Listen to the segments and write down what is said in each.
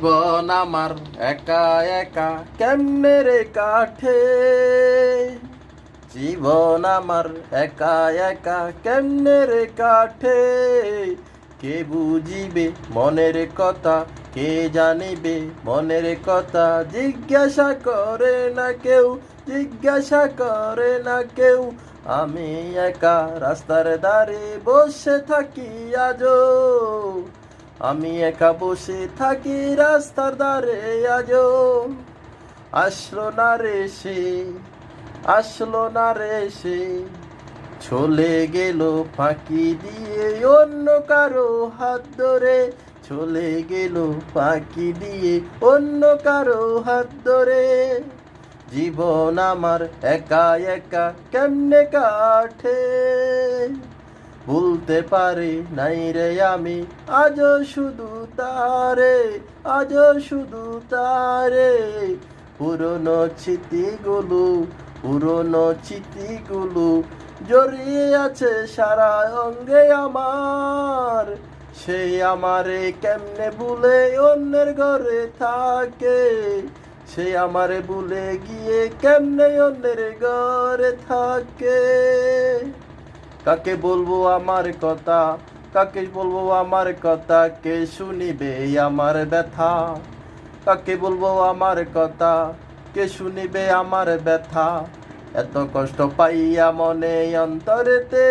জীবন আমার একা একা কেমনে রে কাঠে, জীবন আমার একা একা কেমনে রে কাঠে। কে বুঝিবে মনের কথা, কে জানিবে মনের কথা। জিজ্ঞাসা করে না কেউ, জিজ্ঞাসা করে না কেউ। আমি একা রাস্তার ধারে বসে থাকি আজো, আমি একা বসে থাকি রাস্তার ধারে আজো। আসলো না রে সে, আসলো না রে সে, চলে গেল ফাঁকি দিয়ে অন্য কারো হাত ধরে। চলে গেল ফাঁকি দিয়ে অন্য কারো হাত ধরে। জীবন আমার একা একা কেমনে কাটে, ভুলতে পারি নাই রে আমি আজও শুধু তারে, আজও শুধু তারে। পুরনো স্মৃতিগুলো, পুরনো স্মৃতিগুলো জড়িয়ে আছে সারা অঙ্গে আমার। সেই আমারে কেমনে ভুলে অন্যের ঘরে থাকে, সে আমারে ভুলে গিয়ে কেমনে অন্যের ঘরে থাকে। কাকে বলবো আমার কথা, কাকে বলবো আমার কথা, কে শুনিবে আমার ব্যথা। কাকে বলবো আমার কথা, কে শুনিবে আমার ব্যথা। এত কষ্ট পাইয়া মনে অন্তরেতে,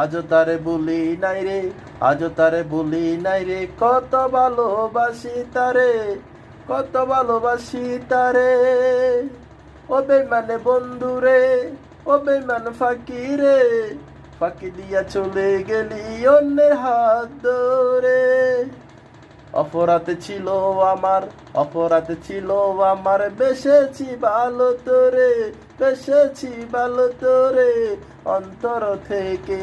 আজও তারে বলি নাই রে, আজও তারে বলি নাই রে। কত ভালোবাসি তারে, কত ভালোবাসি তারে। ও বেমানে বন্ধু রে, ও বেমান ফাঁকি রে, ফাঁকি দিয়া চলে গেলি অন্যের হাত ধরে। অপরাধ ছিল আমার, অপরাধ ছিল আমার, বেসেছি ভালো তোরে, বেসেছি ভালো তোরে অন্তর থেকে।